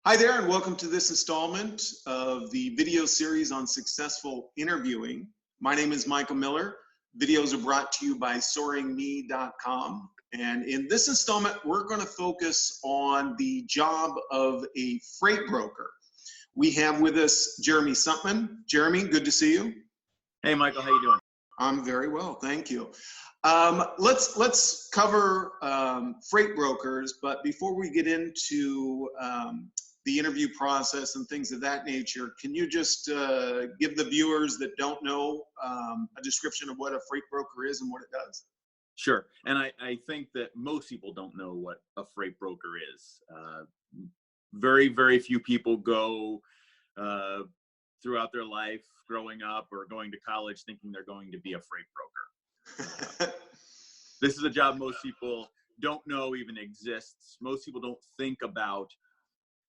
Hi there, and welcome to this installment of the video series on successful interviewing. My name is Michael Miller. Videos are brought to you by soaringme.com. And in this installment, we're going to focus on the job of a freight broker. We have with us Jeremy Sumpman. Jeremy, good to see you. Hey, Michael, how you doing? I'm very well, thank you. Let's cover freight brokers, but before we get into the interview process and things of that nature, can you just give the viewers that don't know a description of what a freight broker is and what it does? Sure. And I think that most people don't know what a freight broker is. Very, very few people go throughout their life growing up or going to college thinking they're going to be a freight broker. This is a job most people don't know even exists. Most people don't think about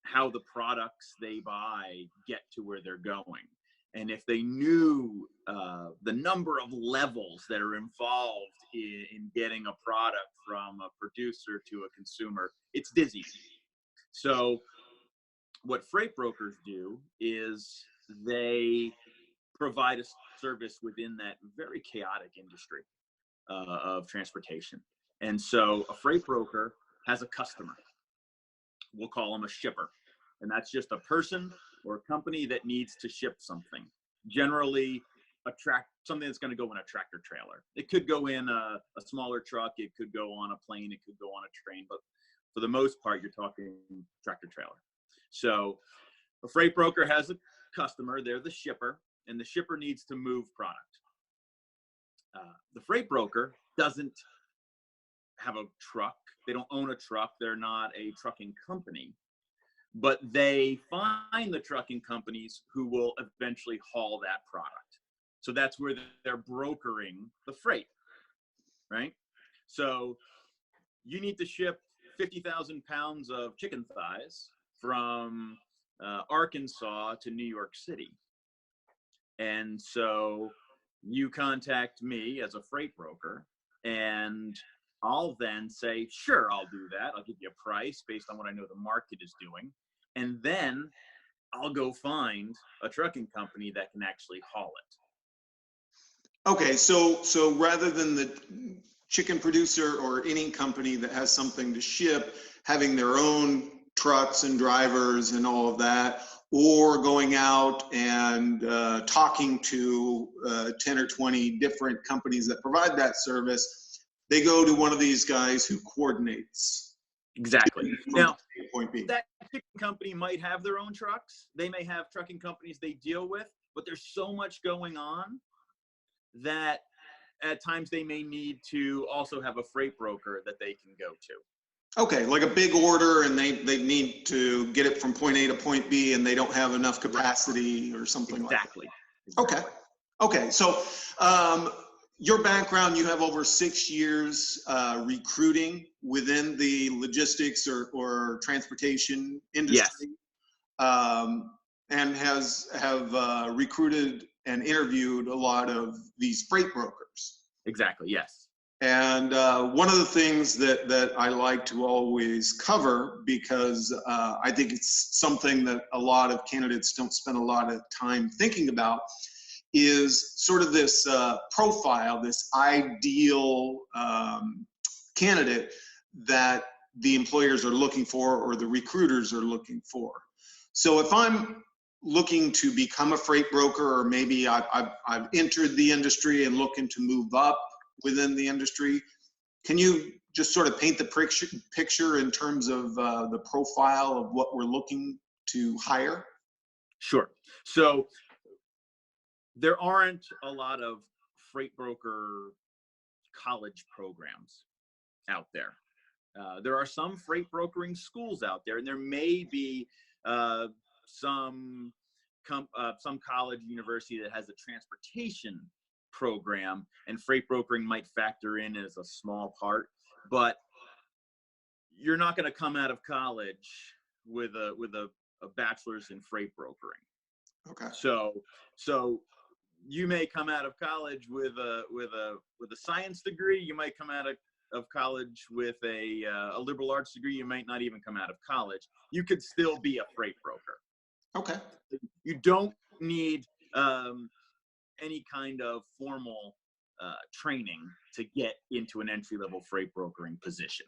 how the products they buy get to where they're going. And if they knew the number of levels that are involved in getting a product from a producer to a consumer, it's dizzy. So what freight brokers do is they provide a service within that very chaotic industry of transportation. And so a freight broker has a customer. We'll call them a shipper. And that's just a person or a company that needs to ship something. Generally, something that's going to go in a tractor trailer. It could go in a smaller truck. It could go on a plane. It could go on a train. But for the most part, you're talking tractor trailer. So a freight broker has a customer. They're the shipper. And the shipper needs to move product. The freight broker doesn't have a truck. They don't own a truck. They're not a trucking company. But they find the trucking companies who will eventually haul that product. So that's where they're brokering the freight, right? So you need to ship 50,000 pounds of chicken thighs from Arkansas to New York City. And so you contact me as a freight broker, and I'll then say, sure, I'll do that. I'll give you a price based on what I know the market is doing. And then I'll go find a trucking company that can actually haul it. Okay, so rather than the chicken producer or any company that has something to ship having their own trucks and drivers and all of that, or going out and talking to 10 or 20 different companies that provide that service, they go to one of these guys who coordinates. Exactly. Now, point B. That chicken company might have their own trucks. They may have trucking companies they deal with, but there's so much going on that at times they may need to also have a freight broker that they can go to. Okay, like a big order, and they need to get it from point A to point B, and they don't have enough capacity or something exactly. like that. Okay. So your background, you have over 6 years recruiting within the logistics or transportation industry. Yes. And have recruited and interviewed a lot of these freight brokers. Exactly, yes. And one of the things that I like to always cover, because I think it's something that a lot of candidates don't spend a lot of time thinking about, is sort of this profile, this ideal candidate that the employers are looking for or the recruiters are looking for. So if I'm looking to become a freight broker, or maybe I've entered the industry and looking to move up within the industry, can you just sort of paint the picture in terms of the profile of what we're looking to hire? Sure. So there aren't a lot of freight broker college programs out there. There are some freight brokering schools out there, and there may be some college university that has a transportation program, and freight brokering might factor in as a small part, but you're not going to come out of college with a bachelor's in freight brokering. Okay. So you may come out of college with a science degree. You might come out of of college with a liberal arts degree. You might not even come out of college. You could still be a freight broker. Okay. You don't need any kind of formal training to get into an entry-level freight brokering position.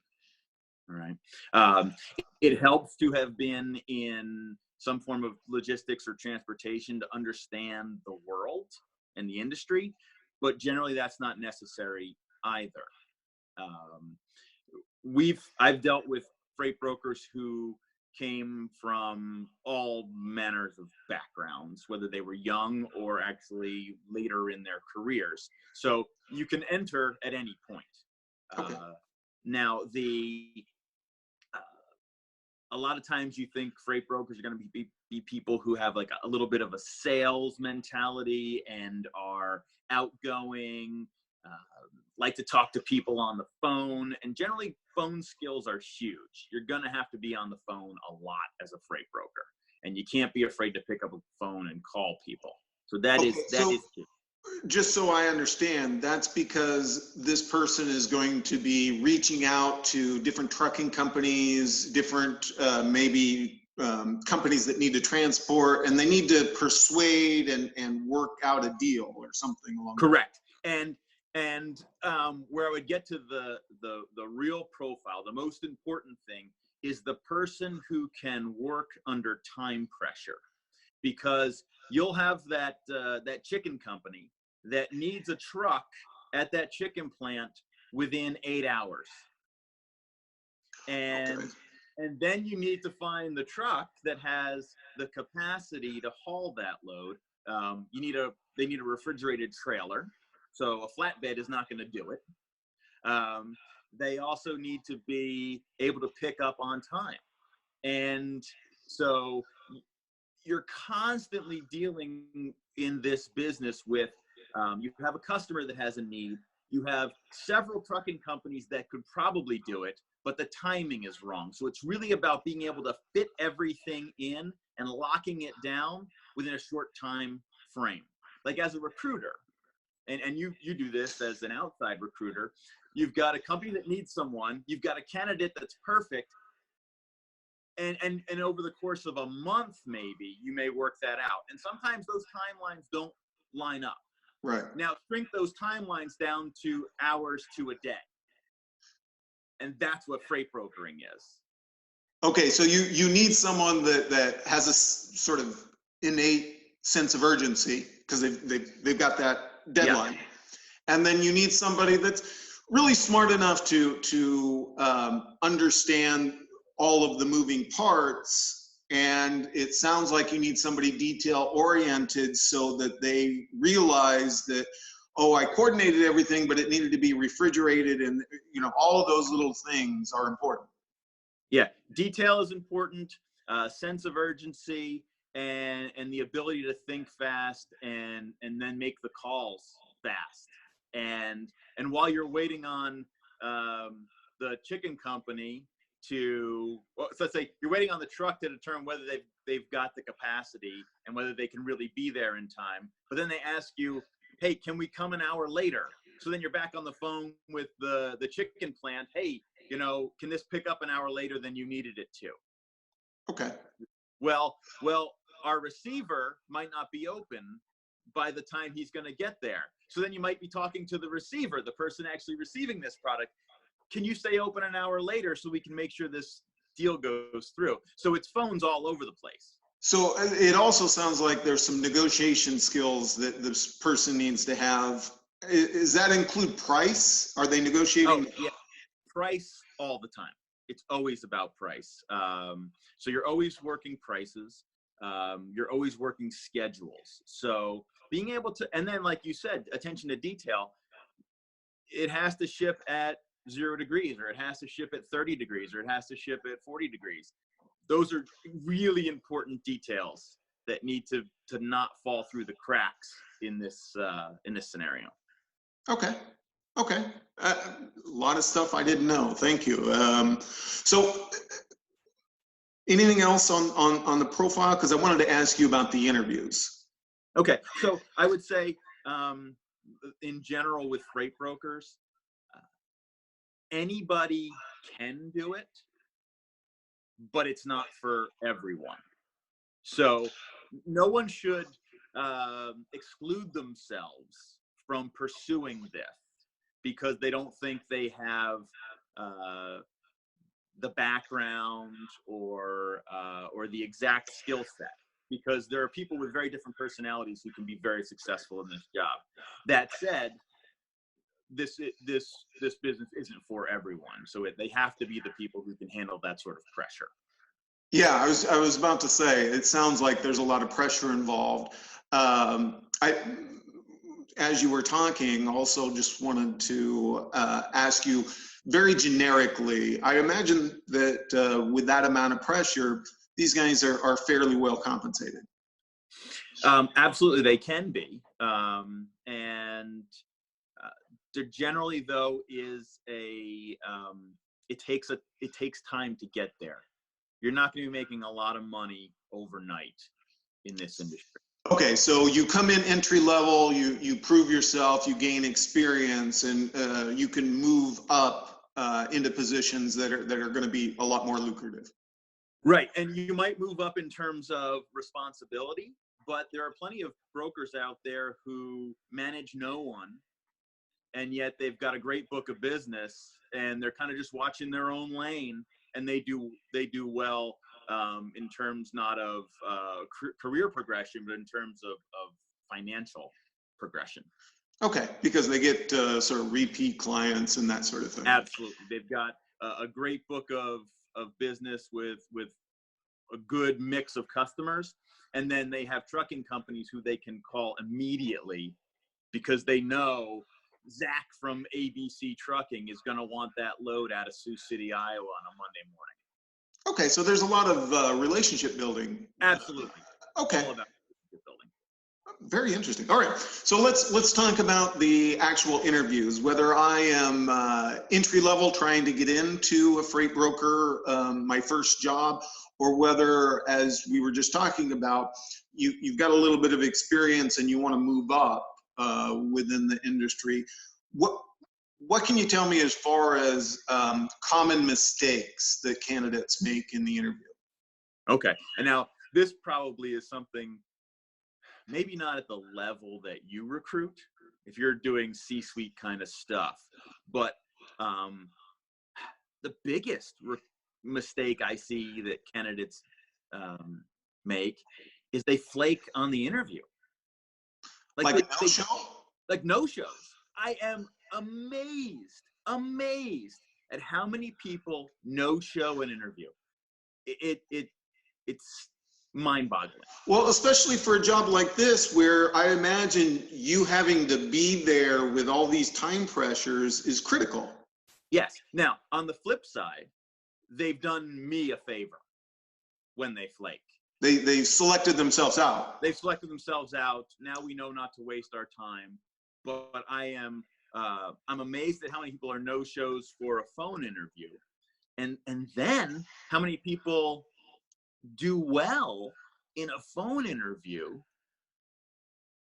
All right. It helps to have been in some form of logistics or transportation to understand the world and the industry, but generally that's not necessary either. I've dealt with freight brokers who came from all manners of backgrounds, whether they were young or actually later in their careers. So you can enter at any point. Okay. Now, a lot of times you think freight brokers are going to be people who have like a little bit of a sales mentality and are outgoing, like to talk to people on the phone. And generally, phone skills are huge. You're going to have to be on the phone a lot as a freight broker. And you can't be afraid to pick up a phone and call people. So that is key. Just so I understand, that's because this person is going to be reaching out to different trucking companies, different companies that need to transport, and they need to persuade and work out a deal or something along. Correct. And where I would get to the real profile, the most important thing is the person who can work under time pressure, because you'll have that chicken company that needs a truck at that chicken plant within 8 hours. And then you need to find the truck that has the capacity to haul that load. They need a refrigerated trailer. So a flatbed is not going to do it. They also need to be able to pick up on time. And so you're constantly dealing in this business with, you have a customer that has a need. You have several trucking companies that could probably do it, but the timing is wrong. So it's really about being able to fit everything in and locking it down within a short time frame. Like as a recruiter, and you do this as an outside recruiter, you've got a company that needs someone, you've got a candidate that's perfect, and over the course of a month, maybe you may work that out. And sometimes those timelines don't line up. Right. Now shrink those timelines down to hours to a day. And that's what freight brokering is. Okay, so you need someone that has a sort of innate sense of urgency because they've got that deadline. Yep. And then you need somebody that's really smart enough to understand all of the moving parts. And it sounds like you need somebody detail oriented so that they realize that, oh, I coordinated everything, but it needed to be refrigerated, and all of those little things are important. Yeah, detail is important, sense of urgency, and the ability to think fast and then make the calls fast. And while you're waiting on the chicken company so let's say you're waiting on the truck to determine whether they've got the capacity and whether they can really be there in time. But then they ask you, hey, can we come an hour later? So then you're back on the phone with the chicken plant. Hey, can this pick up an hour later than you needed it to? Okay. Well, our receiver might not be open by the time he's going to get there. So then you might be talking to the receiver, the person actually receiving this product. Can you stay open an hour later so we can make sure this deal goes through? So it's phones all over the place. So it also sounds like there's some negotiation skills that this person needs to have. Does that include price? Are they negotiating? Oh, yeah. Price all the time. It's always about price. So you're always working prices. You're always working schedules. So being able to, and then like you said, attention to detail, it has to ship at 0 degrees, or it has to ship at 30 degrees, or it has to ship at 40 degrees. Those are really important details that need to not fall through the cracks in this scenario. Okay. A lot of stuff I didn't know. Thank you. So anything else on the profile? Because I wanted to ask you about the interviews. Okay. So I would say in general with freight brokers, anybody can do it, but it's not for everyone. So no one should exclude themselves from pursuing this because they don't think they have the background or the exact skill set. Because there are people with very different personalities who can be very successful in this job. That said, this business isn't for everyone. So they have to be the people who can handle that sort of pressure. Yeah, I was about to say, it sounds like there's a lot of pressure involved. As you were talking, also just wanted to ask you very generically, I imagine that with that amount of pressure, these guys are fairly well compensated. Absolutely, they can be. And there generally, though, is it takes time to get there. You're not going to be making a lot of money overnight in this industry. Okay, so you come in entry level, you prove yourself, you gain experience, and you can move up into positions that are going to be a lot more lucrative. Right, and you might move up in terms of responsibility, but there are plenty of brokers out there who manage no one, and yet they've got a great book of business, and they're kind of just watching their own lane, and they do well in terms not of career progression, but in terms of financial progression. Okay, because they get sort of repeat clients and that sort of thing. Absolutely, they've got a great book of business with a good mix of customers, and then they have trucking companies who they can call immediately because they know Zach from ABC Trucking is going to want that load out of Sioux City, Iowa on a Monday morning. Okay, so there's a lot of relationship building. Absolutely. Okay. All about relationship building. Very interesting. All right, so let's talk about the actual interviews. Whether I am entry level trying to get into a freight broker, my first job, or whether, as we were just talking about, you've got a little bit of experience and you want to move up within the industry. What can you tell me as far as common mistakes that candidates make in the interview? Okay, and now this probably is something maybe not at the level that you recruit if you're doing C-suite kind of stuff, but the biggest mistake I see that candidates make is they flake on the interview. Like a no-show? Like no-shows. I am amazed at how many people no-show an interview. It's mind-boggling. Well, especially for a job like this, where I imagine you having to be there with all these time pressures is critical. Yes. Now, on the flip side, they've done me a favor when they flake. They selected themselves out. They've selected themselves out. Now we know not to waste our time. But I'm amazed at how many people are no-shows for a phone interview, and then how many people do well in a phone interview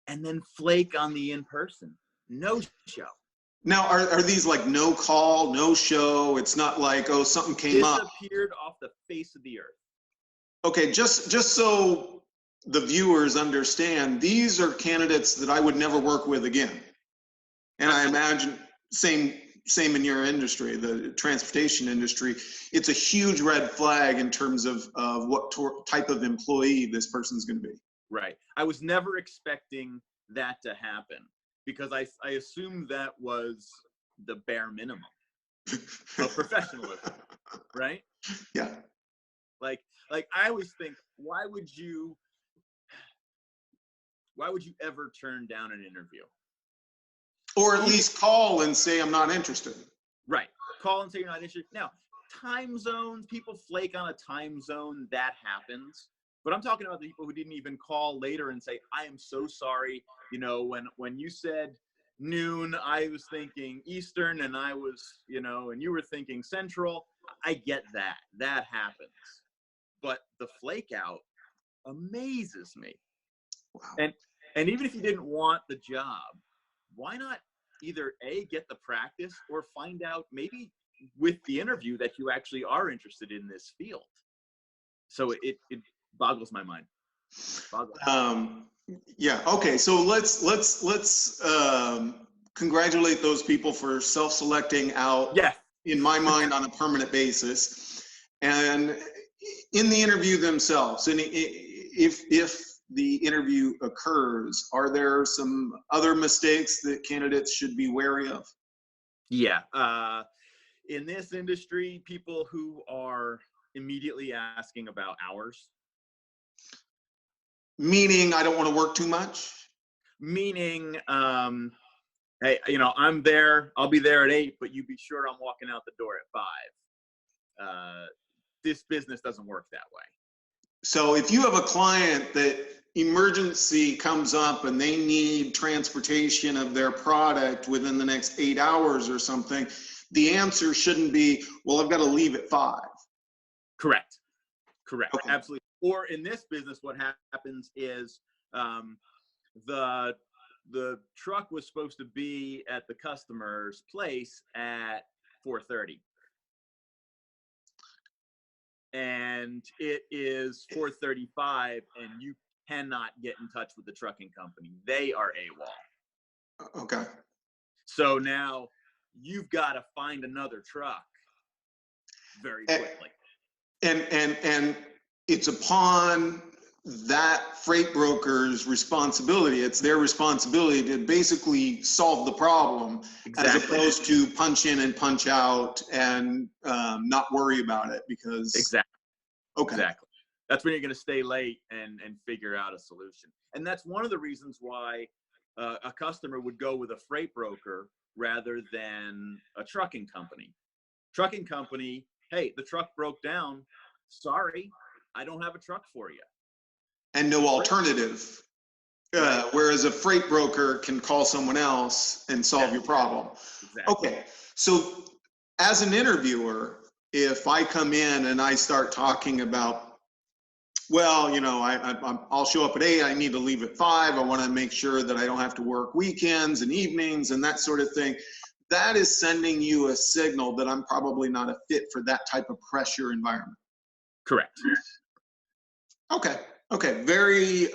and then flake on the in-person no-show. Now, are these like no call, no show? It's not like, oh, something came up. Disappeared off the face of the earth. Okay, just so the viewers understand, these are candidates that I would never work with again. And I imagine same in your industry, the transportation industry. It's a huge red flag in terms of what type of employee this person's going to be. Right. I was never expecting that to happen because I assumed that was the bare minimum of professionalism, right? Yeah. Like I always think, why would you ever turn down an interview? Or at least call and say, I'm not interested. Right. Call and say you're not interested. Now, time zones, people flake on a time zone. That happens. But I'm talking about the people who didn't even call later and say, I am so sorry. You know, when you said noon, I was thinking Eastern, and I was, and you were thinking Central. I get that. That happens. But the flake out amazes me. Wow. And even if you didn't want the job, why not either A, get the practice, or find out maybe with the interview that you actually are interested in this field. So it boggles my mind. Yeah. Okay. So let's congratulate those people for self-selecting out. Yeah. In my mind, on a permanent basis, and in the interview themselves. And if the interview occurs, are there some other mistakes that candidates should be wary of? Yeah. In this industry, people who are immediately asking about hours. Meaning, I don't want to work too much? Meaning, hey, I'm there, I'll be there at 8, but you be sure I'm walking out the door at 5. This business doesn't work that way. So if you have a client that emergency comes up and they need transportation of their product within the next 8 hours or something, the answer shouldn't be, well, I've got to leave at 5. Correct. Okay. Absolutely. Or in this business, what happens is the truck was supposed to be at the customer's place at 4:30. And it is 4:35, and you cannot get in touch with the trucking company. They are AWOL. Okay. So now you've got to find another truck very quickly. And it's upon that freight broker's responsibility. It's their responsibility to basically solve the problem. Exactly. As opposed to punch in and punch out and not worry about it because. Exactly. Okay. Exactly. That's when you're going to stay late and figure out a solution. And that's one of the reasons why a customer would go with a freight broker rather than a trucking company. Trucking company, hey, the truck broke down. Sorry, I don't have a truck for you. And no alternative. Whereas a freight broker can call someone else and solve your problem. Exactly. Okay. So as an interviewer, if I come in and I start talking about, well, I'll show up at 8, I need to leave at 5, I want to make sure that I don't have to work weekends and evenings and that sort of thing, that is sending you a signal that I'm probably not a fit for that type of pressure environment. Correct. Okay. Very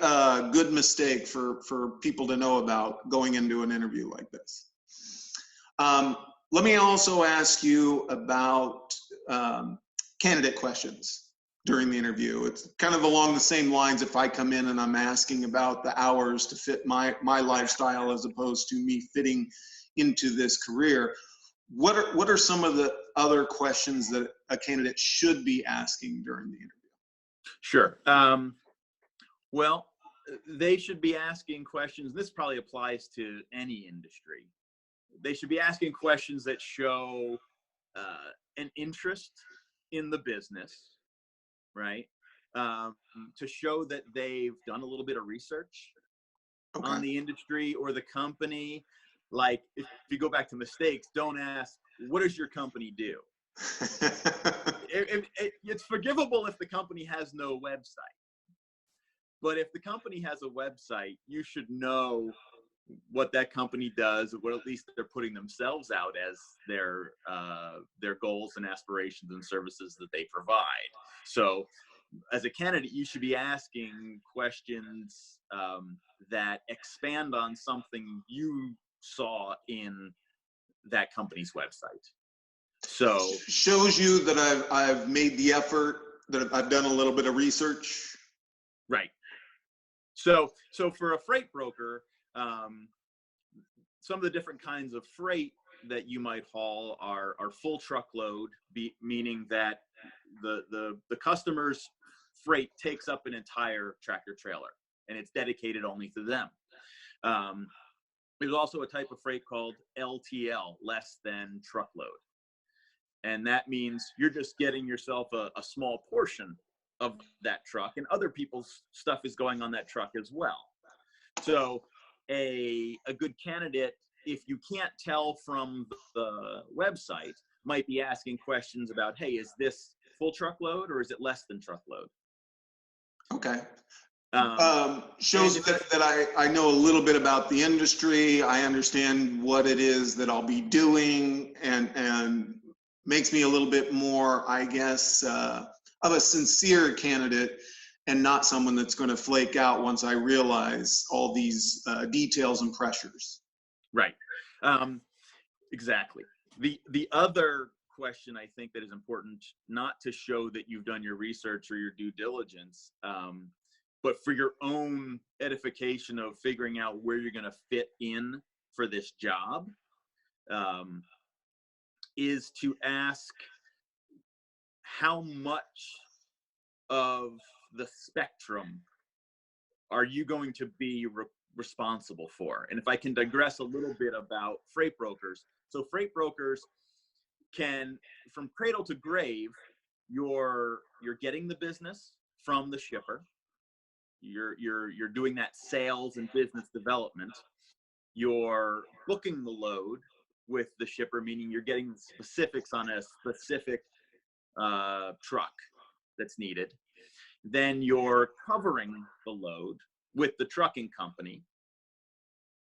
good mistake for people to know about going into an interview like this. Let me also ask you about candidate questions during the interview. It's kind of along the same lines if I come in and I'm asking about the hours to fit my lifestyle as opposed to me fitting into this career. What are some of the other questions that a candidate should be asking during the interview? Sure. Well, they should be asking questions. This probably applies to any industry. They should be asking questions that show an interest in the business, right? To show that they've done a little bit of research on the industry or the company. Like, if you go back to mistakes, don't ask, what does your company do? It's forgivable if the company has no website. But if the company has a website, you should know what that company does, or what at least they're putting themselves out as their goals and aspirations and services that they provide. So as a candidate, you should be asking questions that expand on something you saw in that company's website. So shows you that I've made the effort, that I've done a little bit of research. Right. So for a freight broker, some of the different kinds of freight that you might haul are full truckload, meaning that the customer's freight takes up an entire tractor trailer and it's dedicated only to them. There's also a type of freight called LTL, less than truckload. And that means you're just getting yourself a small portion of that truck, and other people's stuff is going on that truck as well. So a good candidate, if you can't tell from the website, might be asking questions about, hey, is this full truckload or is it less than truckload? Okay. Shows that I know a little bit about the industry. I understand what it is that I'll be doing, and makes me a little bit more, I guess, of a sincere candidate and not someone that's going to flake out once I realize all these details and pressures. Right. Exactly. The other question I think that is important, not to show that you've done your research or your due diligence, but for your own edification of figuring out where you're going to fit in for this job, is to ask how much of the spectrum are you going to be responsible for? And if I can digress a little bit about freight brokers. So freight brokers can, from cradle to grave, you're getting the business from the shipper. You're doing that sales and business development. You're booking the load with the shipper, meaning you're getting the specifics on a specific truck that's needed. Then you're covering the load with the trucking company.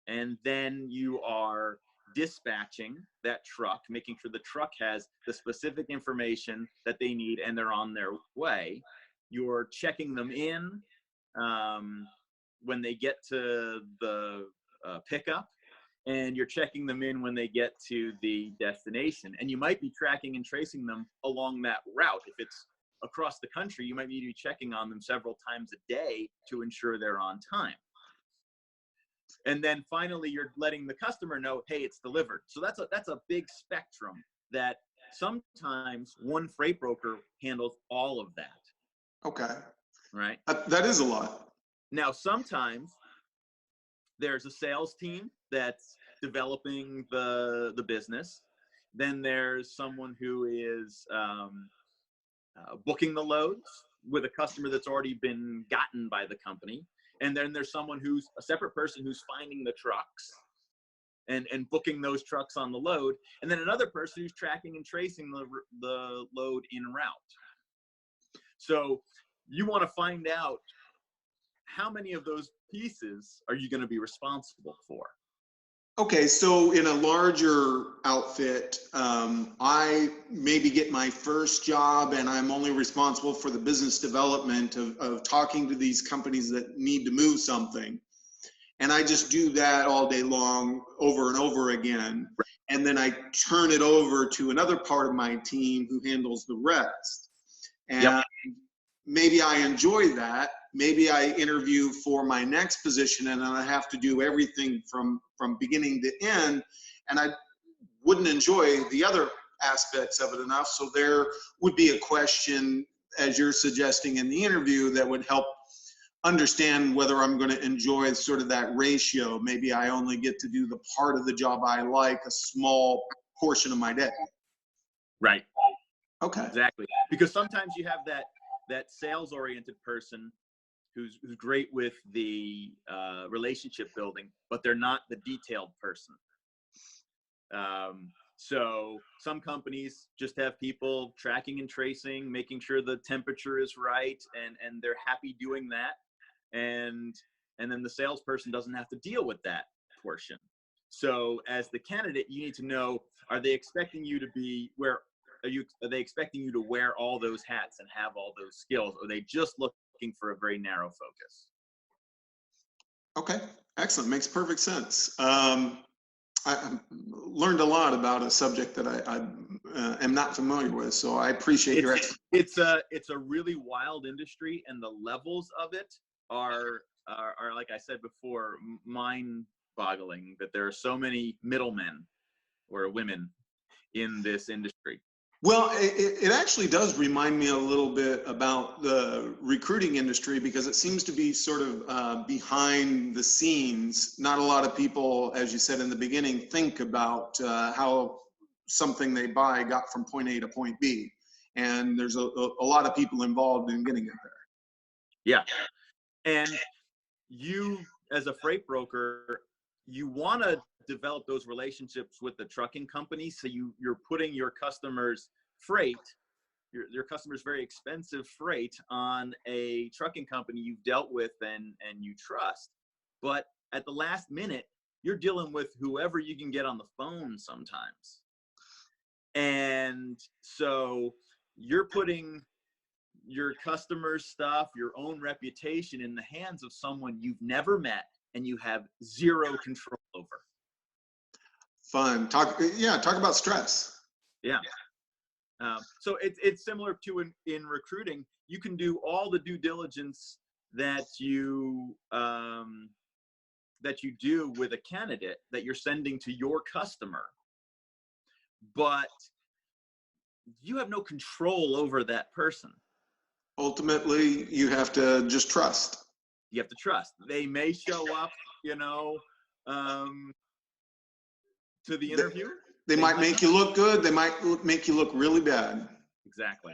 And then you are dispatching that truck, making sure the truck has the specific information that they need and they're on their way. You're checking them in when they get to the pickup, and you're checking them in when they get to the destination. And you might be tracking and tracing them along that route. If it's across the country, you might need to be checking on them several times a day to ensure they're on time. And then finally, you're letting the customer know, hey, it's delivered. So that's a big spectrum that sometimes one freight broker handles all of that. Okay. Right. That is a lot. Now, sometimes there's a sales team that's developing the business. Then there's someone who is booking the loads with a customer that's already been gotten by the company. And then there's someone who's a separate person who's finding the trucks and booking those trucks on the load. And then another person who's tracking and tracing the load en route. So you want to find out how many of those pieces are you going to be responsible for? Okay, so in a larger outfit, I maybe get my first job and I'm only responsible for the business development of talking to these companies that need to move something. And I just do that all day long over and over again. And then I turn it over to another part of my team who handles the rest. And Yep. Maybe I enjoy that. Maybe I interview for my next position and then I have to do everything from beginning to end, and I wouldn't enjoy the other aspects of it enough. So there would be a question, as you're suggesting in the interview, that would help understand whether I'm going to enjoy sort of that ratio. Maybe I only get to do the part of the job I like a small portion of my day. Right. Okay. Exactly. Because sometimes you have that sales-oriented person who's great with the relationship building, but they're not the detailed person. So some companies just have people tracking and tracing, making sure the temperature is right, and they're happy doing that. And then the salesperson doesn't have to deal with that portion. So as the candidate, you need to know, are they expecting you to be are they expecting you to wear all those hats and have all those skills? Or are they just looking for a very narrow focus? Okay, excellent. Makes perfect sense. I learned a lot about a subject that I am not familiar with, so I appreciate your explanation. It's a really wild industry, and the levels of it are like I said before, mind-boggling. That there are so many middlemen or women in this industry. Well, it actually does remind me a little bit about the recruiting industry, because it seems to be sort of behind the scenes. Not a lot of people, as you said in the beginning, think about how something they buy got from point A to point B. And there's a lot of people involved in getting it there. Yeah. And you, as a freight broker, you want to develop those relationships with the trucking company. So you're putting your customers' freight, your customers' very expensive freight, on a trucking company you've dealt with and you trust. But at the last minute, you're dealing with whoever you can get on the phone sometimes. And so you're putting your customer's stuff, your own reputation in the hands of someone you've never met and you have zero control over. Fun. Talk about stress. Yeah. So it's similar to in recruiting. You can do all the due diligence that you do with a candidate that you're sending to your customer, but you have no control over that person. Ultimately, you have to just trust. You have to trust. They may show up, to the interview. They might make you look good. They might make you look really bad. Exactly.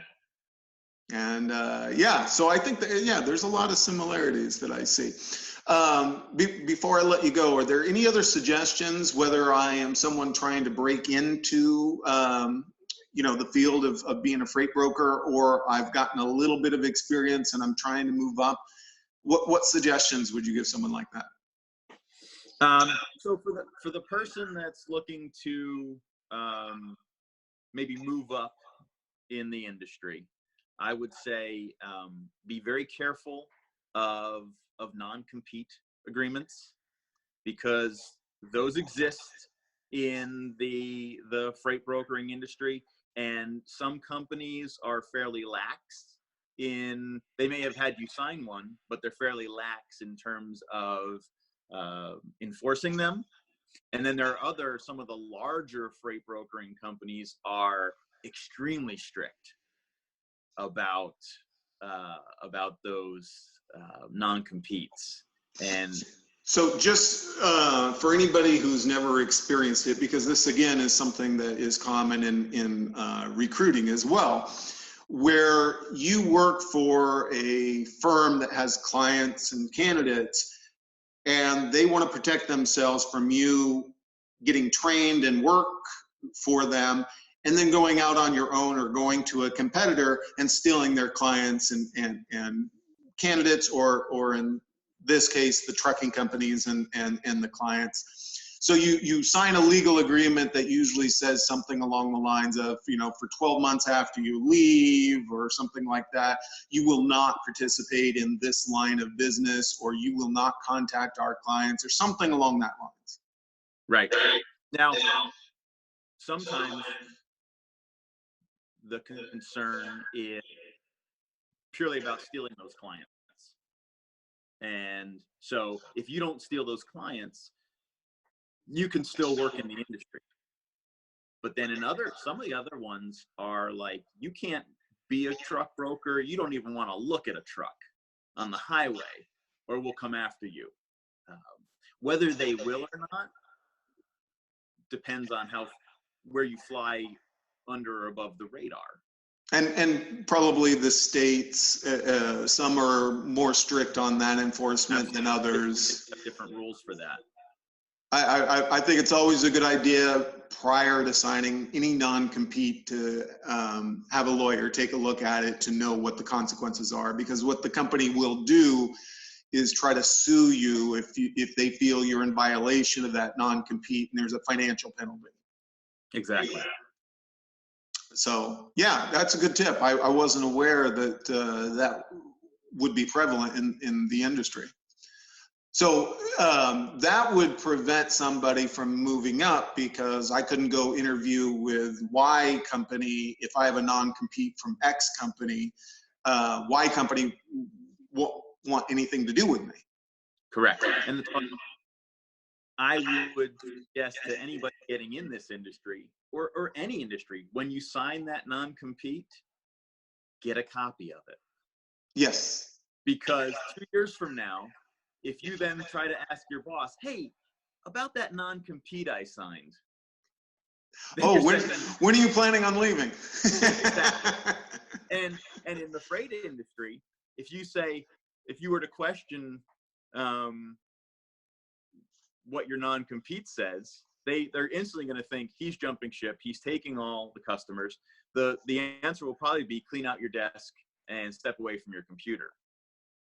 And so I think that, there's a lot of similarities that I see. Before I let you go, are there any other suggestions, whether I am someone trying to break into the field of being a freight broker, or I've gotten a little bit of experience and I'm trying to move up? What suggestions would you give someone like that? So for the person that's looking to maybe move up in the industry, I would say be very careful of non-compete agreements, because those exist in the freight brokering industry, and some companies are fairly lax in, they may have had you sign one, but they're fairly lax in terms of enforcing them. And then there are some of the larger freight brokering companies are extremely strict about those non-competes. And so just for anybody who's never experienced it, because this again is something that is common in recruiting as well, where you work for a firm that has clients and candidates, and they want to protect themselves from you getting trained and work for them, and then going out on your own or going to a competitor and stealing their clients and candidates, or in this case, the trucking companies and the clients. So you sign a legal agreement that usually says something along the lines of, for 12 months after you leave or something like that, you will not participate in this line of business, or you will not contact our clients, or something along that lines. Right. Now, sometimes the concern is purely about stealing those clients. And so if you don't steal those clients, you can still work in the industry. But then some of the other ones are like, you can't be a truck broker. You don't even want to look at a truck on the highway, or we'll come after you. Whether they will or not depends on where you fly under or above the radar. And probably the states, some are more strict on that enforcement than others. Different rules for that. I think it's always a good idea prior to signing any non-compete to have a lawyer take a look at it to know what the consequences are, because what the company will do is try to sue you if they feel you're in violation of that non-compete, and there's a financial penalty. Exactly. So yeah, that's a good tip. I wasn't aware that that would be prevalent in the industry. So that would prevent somebody from moving up, because I couldn't go interview with Y company if I have a non-compete from X company. Y company won't want anything to do with me. Correct. And I would suggest to anybody getting in this industry, or any industry, when you sign that non-compete, get a copy of it. Yes. Because 2 years from now, if you then try to ask your boss, hey, about that non-compete I signed. Oh, when are you planning on leaving? Exactly. And in the freight industry, if you were to question what your non-compete says, they're instantly going to think he's jumping ship, he's taking all the customers. The answer will probably be clean out your desk and step away from your computer.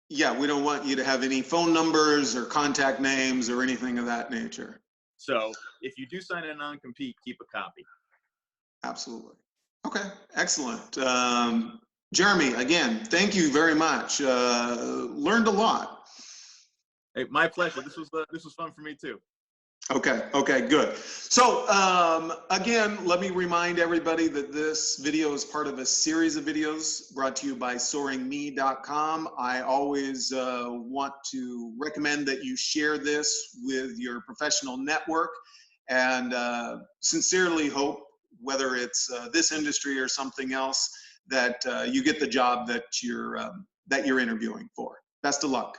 Yeah, we don't want you to have any phone numbers or contact names or anything of that nature. So if you do sign a non-compete, keep a copy. Absolutely. Okay, excellent. Jeremy, again, thank you very much. Learned a lot. Hey, my pleasure. This was fun for me too. Okay, good. So again, let me remind everybody that this video is part of a series of videos brought to you by soaringme.com. I always want to recommend that you share this with your professional network, and sincerely hope, whether it's this industry or something else, that you get the job that you're interviewing for. Best of luck.